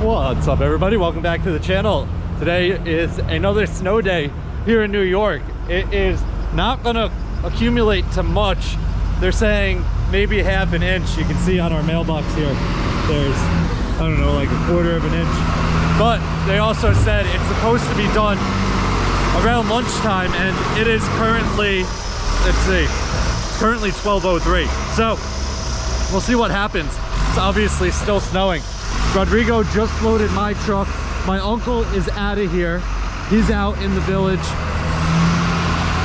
What's up, everybody? Welcome back to the channel. Today is another snow day here in New York. It is not gonna accumulate to much. They're saying maybe half an inch. You can see on our mailbox here, there's, I don't know, like a quarter of an inch. But they also said it's supposed to be done around lunchtime, and it is currently, let's see, it's currently 12:03. So we'll see what happens. It's obviously still snowing. Rodrigo just loaded my truck. My uncle is out of here. He's out in the village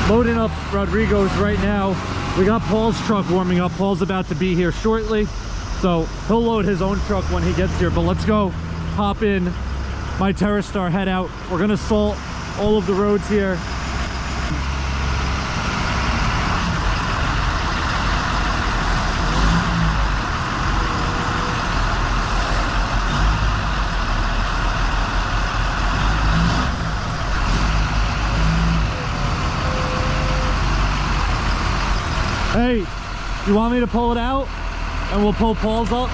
loading up Rodrigo's right now. We got Paul's truck warming up. Paul's about to be here shortly, so he'll load his own truck when he gets here. But let's go hop in my TerraStar, head out. We're gonna salt all of the roads here. Hey, you want me to pull it out and we'll pull Paul's up?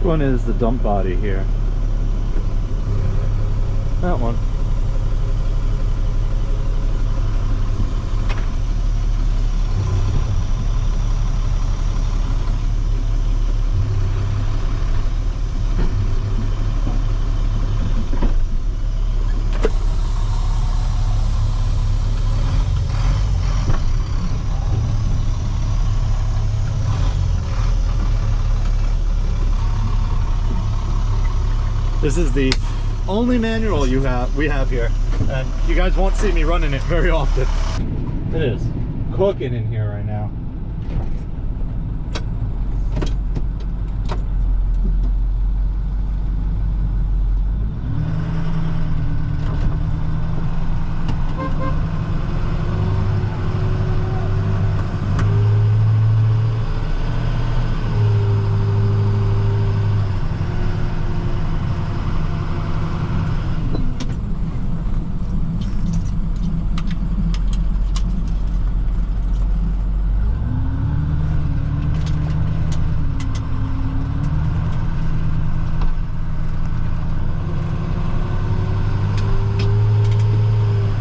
Which one is the dump body here? That one. This is the only manual we have here, and you guys won't see me running it very often. It is cooking in here right now.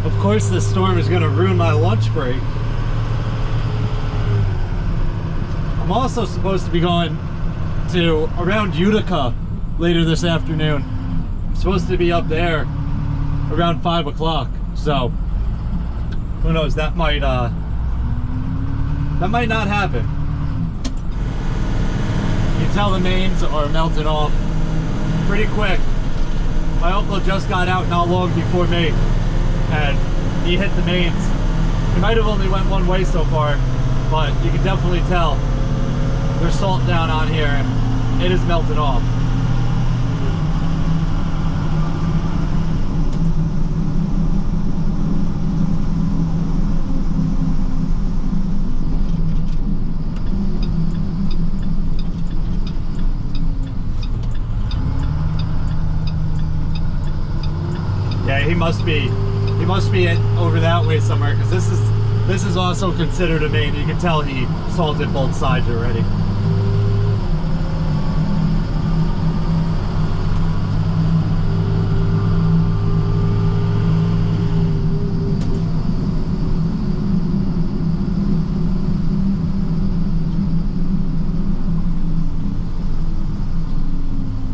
Of course, this storm is going to ruin my lunch break. I'm also supposed to be going to around Utica later this afternoon. I'm supposed to be up there around 5 o'clock. So who knows? That might not happen. You can tell the mains are melting off pretty quick. My uncle just got out not long before me, and he hit the mains. He might have only went one way so far, but you can definitely tell there's salt down on here and it is melted off. Yeah, he must be over that way somewhere, because this is also considered a main. You can tell he salted both sides already.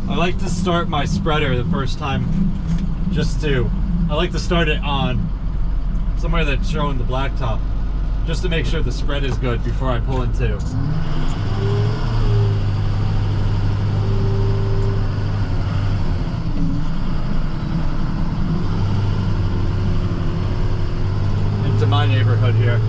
I like to start my spreader the first time, I like to start it on somewhere that's showing the blacktop, just to make sure the spread is good before I pull into my neighborhood here.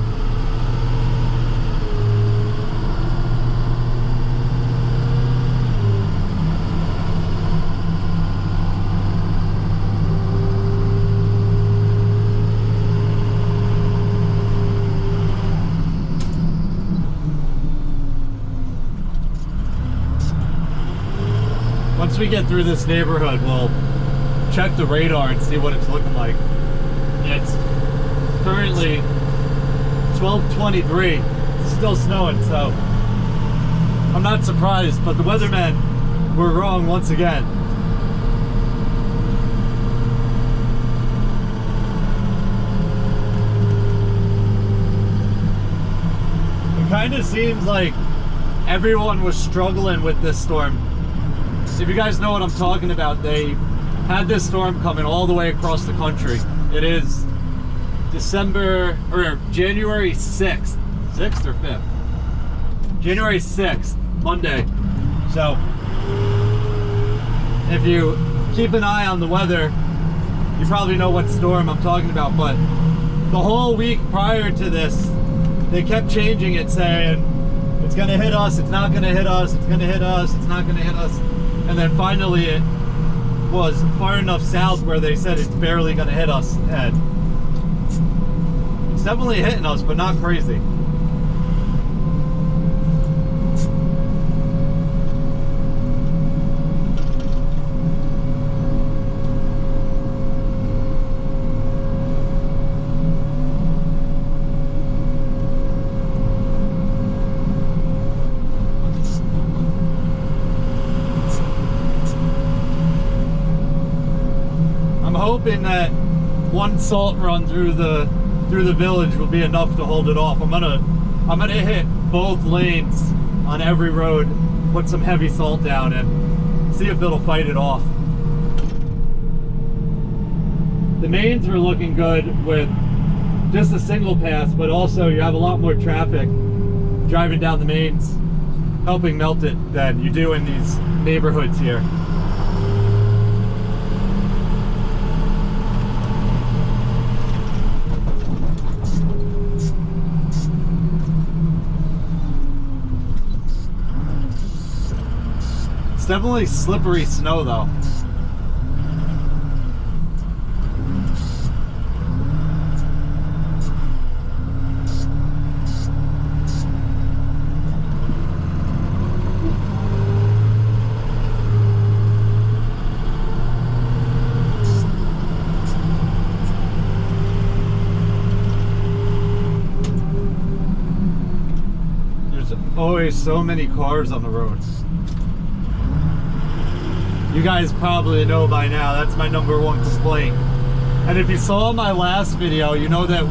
we get through this neighborhood, we'll check the radar and see what it's looking like. It's currently 12:23. It's still snowing, so I'm not surprised, but the weathermen were wrong once again. It kind of seems like everyone was struggling with this storm. If you guys know what I'm talking about, they had this storm coming all the way across the country. It is January 6th. 6th or 5th? January 6th, Monday. So, if you keep an eye on the weather, you probably know what storm I'm talking about, but the whole week prior to this, they kept changing it, saying, it's gonna hit us, it's not gonna hit us, it's gonna hit us, it's not gonna hit us. And then finally it was far enough south where they said it's barely gonna hit us. And it's definitely hitting us, but not crazy. Hoping that one salt run through the village will be enough to hold it off. I'm gonna hit both lanes on every road, put some heavy salt down, and see if it'll fight it off. The mains are looking good with just a single pass, but also you have a lot more traffic driving down the mains, helping melt it, than you do in these neighborhoods here. It's definitely slippery snow though. There's always so many cars on the road. You guys probably know by now, that's my #1 complaint. And if you saw my last video, you know that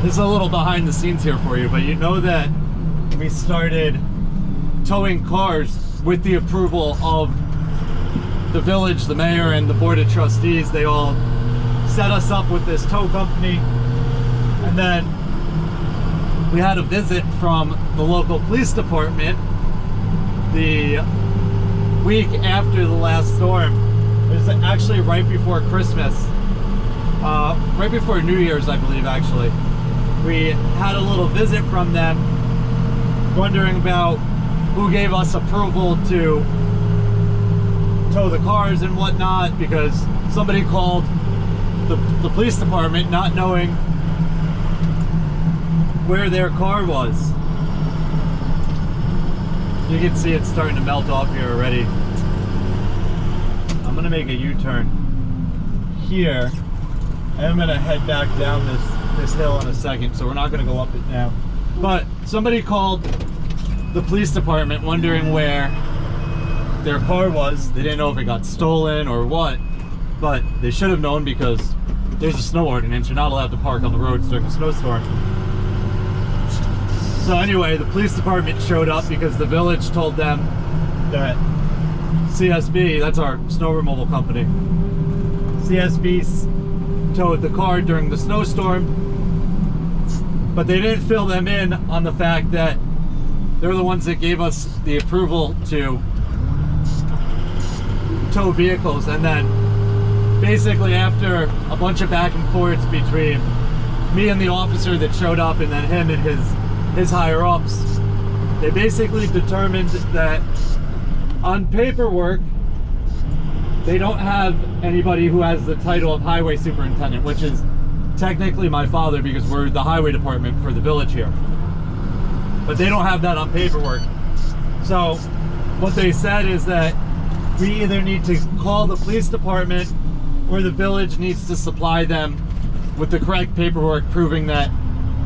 this is a little behind the scenes here for you, but you know that we started towing cars with the approval of the village, the mayor, and the board of trustees. They all set us up with this tow company. And then we had a visit from the local police department the week after the last storm. It was actually right before Christmas, right before New Year's, I believe, actually. We had a little visit from them, wondering about who gave us approval to tow the cars and whatnot, because somebody called the police department not knowing where their car was. You can see it's starting to melt off here already. I'm gonna make a U-turn here, and I'm gonna head back down this hill in a second, so we're not gonna go up it now. But somebody called the police department wondering where their car was. They didn't know if it got stolen or what, but they should have known because there's a snow ordinance. You're not allowed to park on the roads during a snowstorm. So anyway, the police department showed up because the village told them that CSB, that's our snow removal company, CSB towed the car during the snowstorm, but they didn't fill them in on the fact that they're the ones that gave us the approval to tow vehicles. And then basically after a bunch of back and forths between me and the officer that showed up and then him and his higher ups, they basically determined that on paperwork they don't have anybody who has the title of highway superintendent, which is technically my father because we're the highway department for the village here, but they don't have that on paperwork. So what they said is that we either need to call the police department or the village needs to supply them with the correct paperwork proving that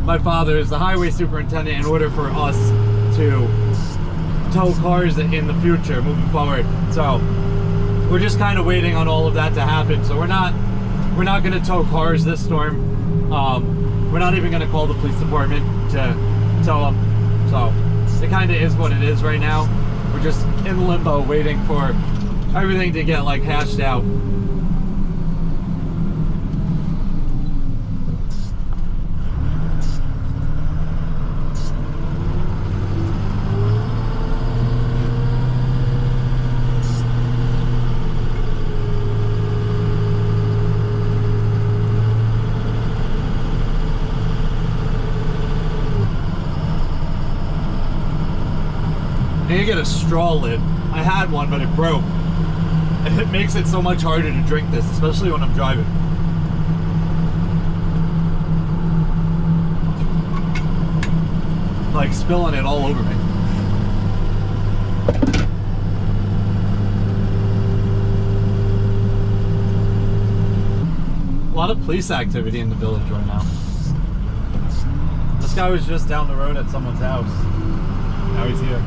my father is the highway superintendent in order for us to tow cars in the future moving forward. So we're just kind of waiting on all of that to happen. So we're not going to tow cars this storm. We're not even going to call the police department to tow them. So it kind of is what it is right now. We're just in limbo waiting for everything to get like hashed out. I need to get a straw lid. I had one, but it broke. And it makes it so much harder to drink this, especially when I'm driving. Like spilling it all over me. A lot of police activity in the village right now. This guy was just down the road at someone's house. Now he's here.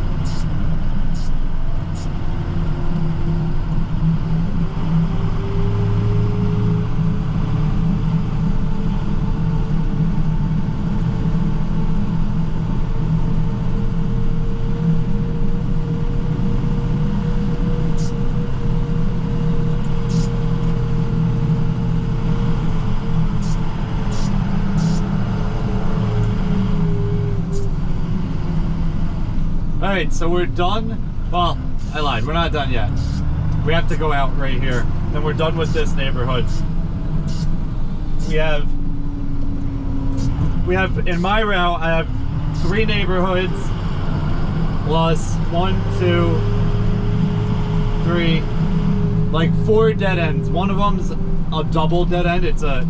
Alright, so we're done. Well, I lied. We're not done yet. We have to go out right here. Then we're done with this neighborhood. We have in my route, I have 3 neighborhoods plus 1, 2, 3, like 4 dead ends. One of them's a double dead end. It's like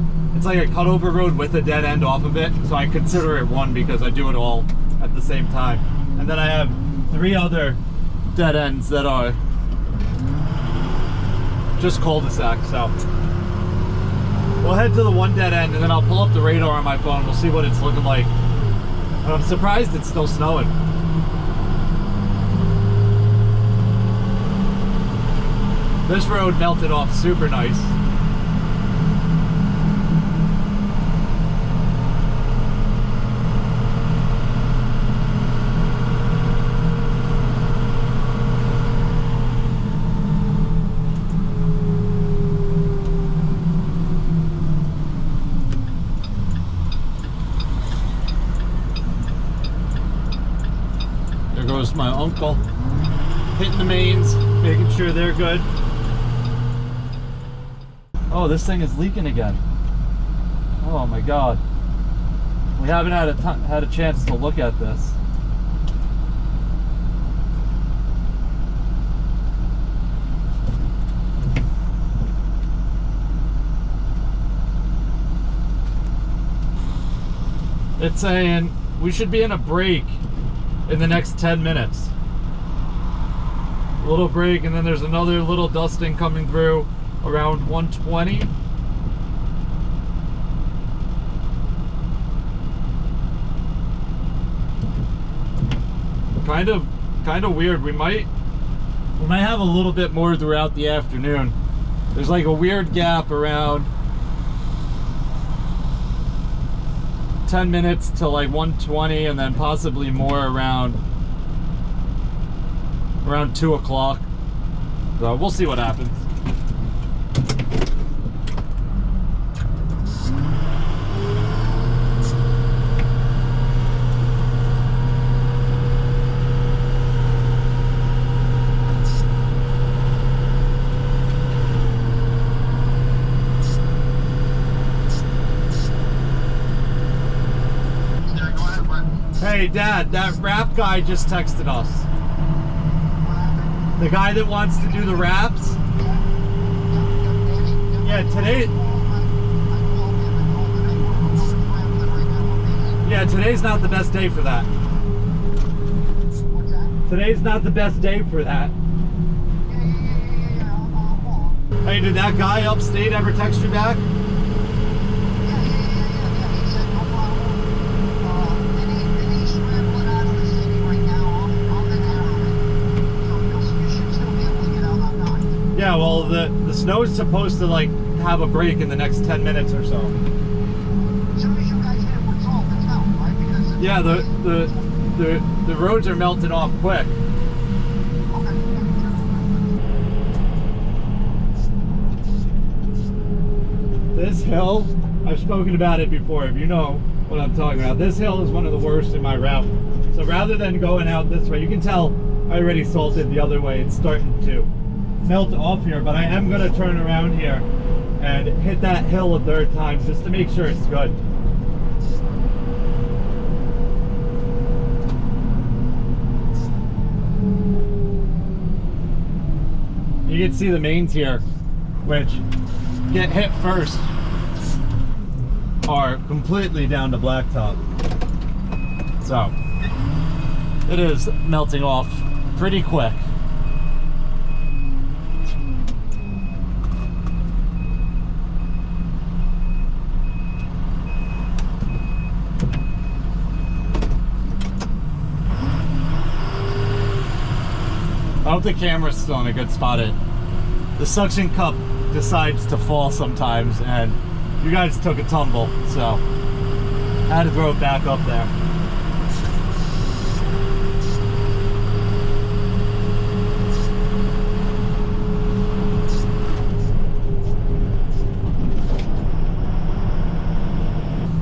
a cutover road with a dead end off of it. So I consider it one because I do it all at the same time. And then I have 3 other dead ends that are just cul-de-sacs. So we'll head to the one dead end and then I'll pull up the radar on my phone. We'll see what it's looking like. And I'm surprised it's still snowing. This road melted off super nice. My uncle hitting the mains, making sure they're good. Oh, this thing is leaking again. Oh my god, we haven't had a chance to look at this. It's saying we should be in a break in the next 10 minutes. A little break, and then there's another little dusting coming through around 120. Kind of weird. We might have a little bit more throughout the afternoon. There's like a weird gap around 10 minutes to like 120, and then possibly more around 2 o'clock. So we'll see what happens. Hey Dad, that rap guy just texted us. The guy that wants to do the raps. Yeah, today's not the best day for that. Today's not the best day for that. Hey, did that guy upstate ever text you back? Yeah, well, the snow is supposed to like have a break in the next 10 minutes or so. As soon as you guys hit it, it's all it's out, right? Because Yeah, the roads are melting off quick. This hill, I've spoken about it before, if you know what I'm talking about. This hill is one of the worst in my route. So rather than going out this way, you can tell I already salted the other way. It's starting to melt off here, but I am going to turn around here and hit that hill a third time just to make sure it's good. You can see the mains here, which get hit first, are completely down to blacktop. So it is melting off pretty quick. I hope the camera's still in a good spot. The suction cup decides to fall sometimes, and you guys took a tumble, so I had to throw it back up there.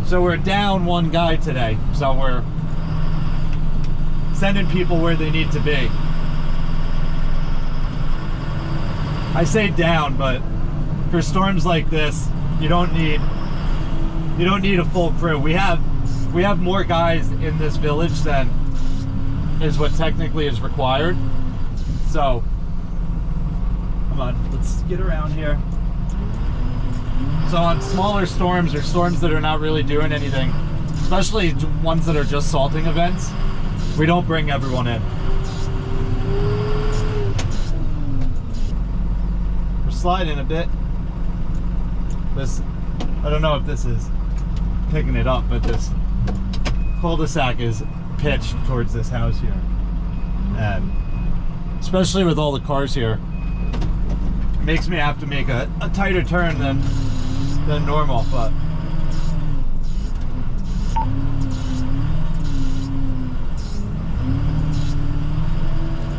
So we're down one guy today, so we're sending people where they need to be. I say down, but for storms like this, you don't need a full crew. We have more guys in this village than is what technically is required. So come on, let's get around here. So on smaller storms or storms that are not really doing anything, especially ones that are just salting events, we don't bring everyone in. Sliding a bit. This, I don't know if this is picking it up, but this cul-de-sac is pitched towards this house here, and especially with all the cars here, it makes me have to make a tighter turn than normal. But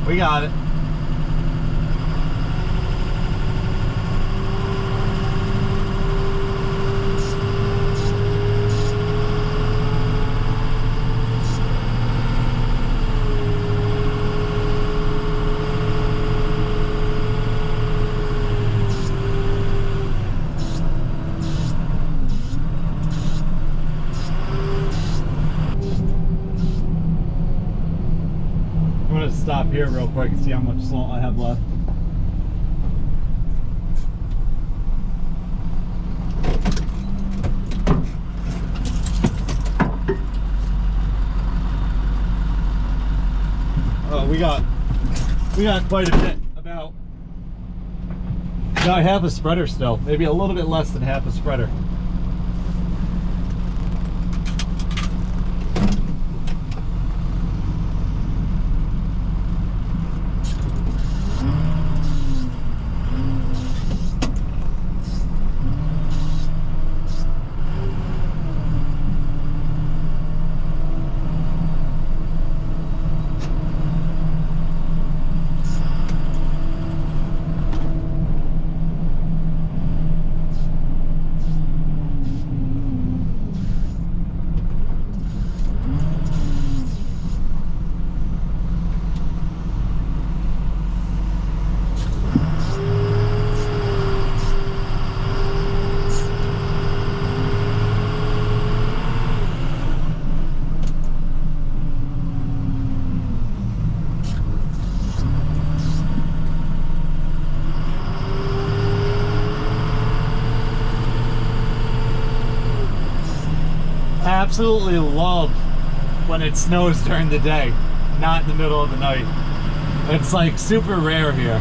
we got it. Stop here real quick and see how much salt I have left. Oh, we got quite a bit, about half a spreader still, maybe a little bit less than half a spreader. I absolutely love when it snows during the day. not in the middle of the night. It's like super rare here.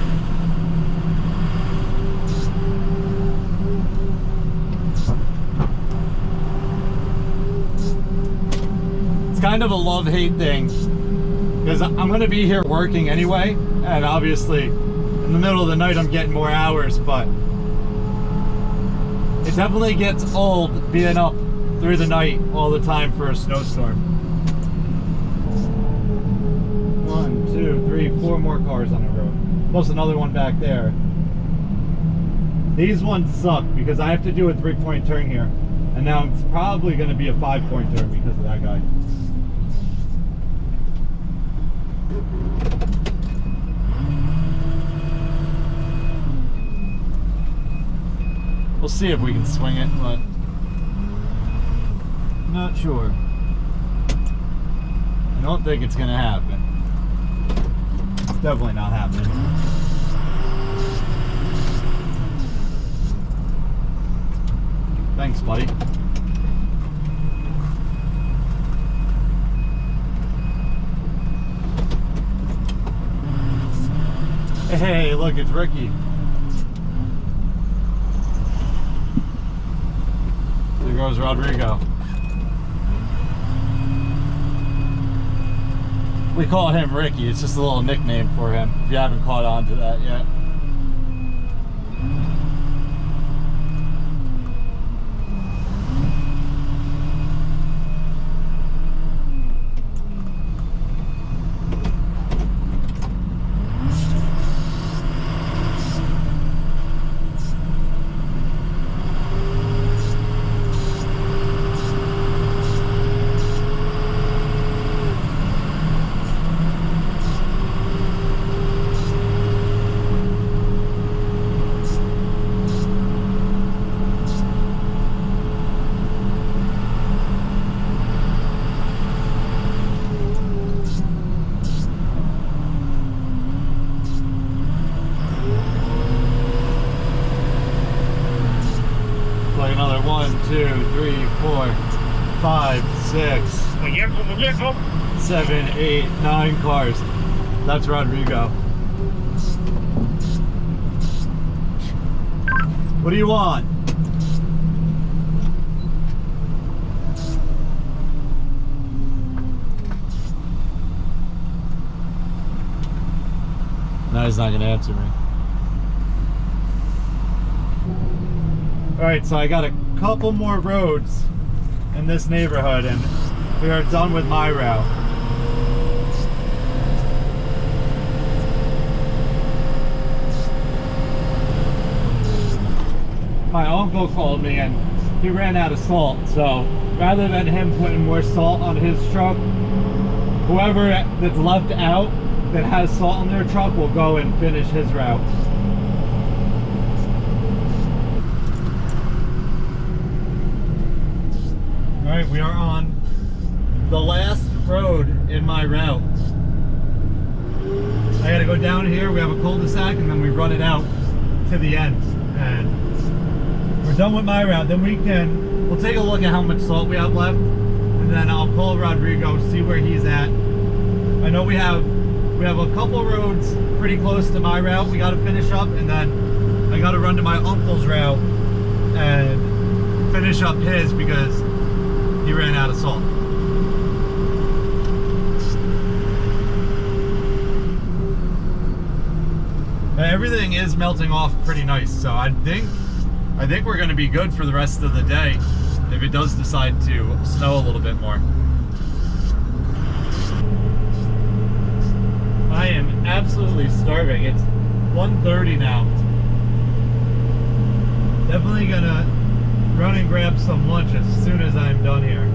It's kind of a love-hate thing because I'm going to be here working anyway, and obviously in the middle of the night I'm getting more hours, but it definitely gets old being up through the night all the time for a snowstorm. 1, 2, 3, 4 more cars on the road, plus another one back there. These ones suck because I have to do a 3-point turn here, and now it's probably going to be a 5-point turn because of that guy. We'll see if we can swing it, but not sure. I don't think it's gonna happen. It's definitely not happening. Thanks, buddy. Hey, look, it's Ricky. There goes Rodrigo. We call him Ricky. It's just a little nickname for him, if you haven't caught on to that yet. Another 1, 2, 3, 4, 5, 6, 7, 8, 9 cars. That's Rodrigo. What do you want? No, he's not gonna answer me. Alright, so I got a couple more roads in this neighborhood and we are done with my route. My uncle called me and he ran out of salt, so rather than him putting more salt on his truck, whoever that's left out that has salt on their truck will go and finish his route. Alright, we are on the last road in my route. I gotta go down here, we have a cul-de-sac, and then we run it out to the end. And we're done with my route. Then we'll take a look at how much salt we have left, and then I'll call Rodrigo, see where he's at. I know we have a couple roads pretty close to my route we gotta finish up, and then I gotta run to my uncle's route and finish up his because he ran out of salt. Everything is melting off pretty nice, so I think we're going to be good for the rest of the day if it does decide to snow a little bit more. I am absolutely starving. It's 1:30 now. Definitely gonna run and grab some lunch as soon as I'm done here.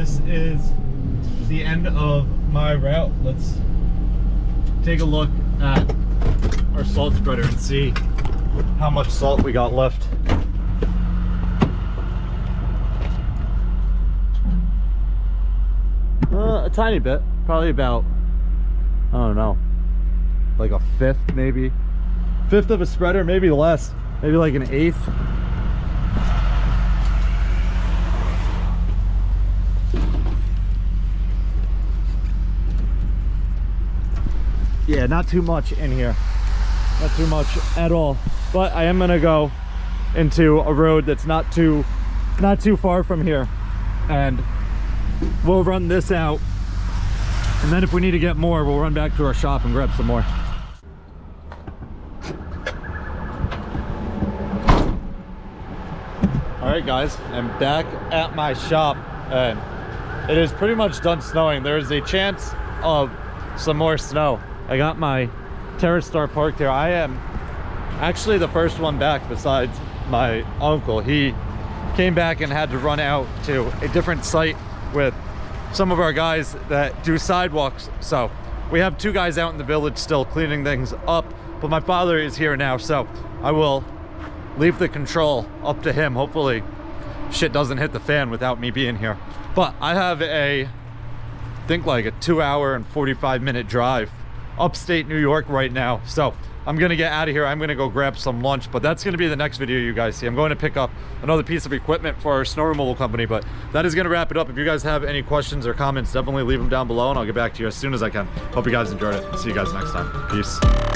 this is the end of my route. Let's take a look at our salt spreader and see how much salt we got left. A tiny bit, probably about, I don't know, like a fifth maybe. Fifth of a spreader, maybe less, maybe like an eighth. Yeah, not too much in here, not too much at all. But I am gonna go into a road that's not too far from here, and we'll run this out, and then if we need to get more, we'll run back to our shop and grab some more. All right guys, I'm back at my shop and it is pretty much done snowing. There is a chance of some more snow. I got my TerraStar parked here. I am actually the first one back besides my uncle. He came back and had to run out to a different site with some of our guys that do sidewalks. So we have two guys out in the village still cleaning things up, but my father is here now, so I will leave the control up to him. Hopefully shit doesn't hit the fan without me being here. But I have I think like a 2-hour and 45-minute drive upstate New York right now, so I'm gonna get out of here. I'm gonna go grab some lunch, but that's gonna be the next video you guys see. I'm going to pick up another piece of equipment for our snow removal company, but that is gonna wrap it up. If you guys have any questions or comments, definitely leave them down below and I'll get back to you as soon as I can. Hope you guys enjoyed it. See you guys next time. Peace.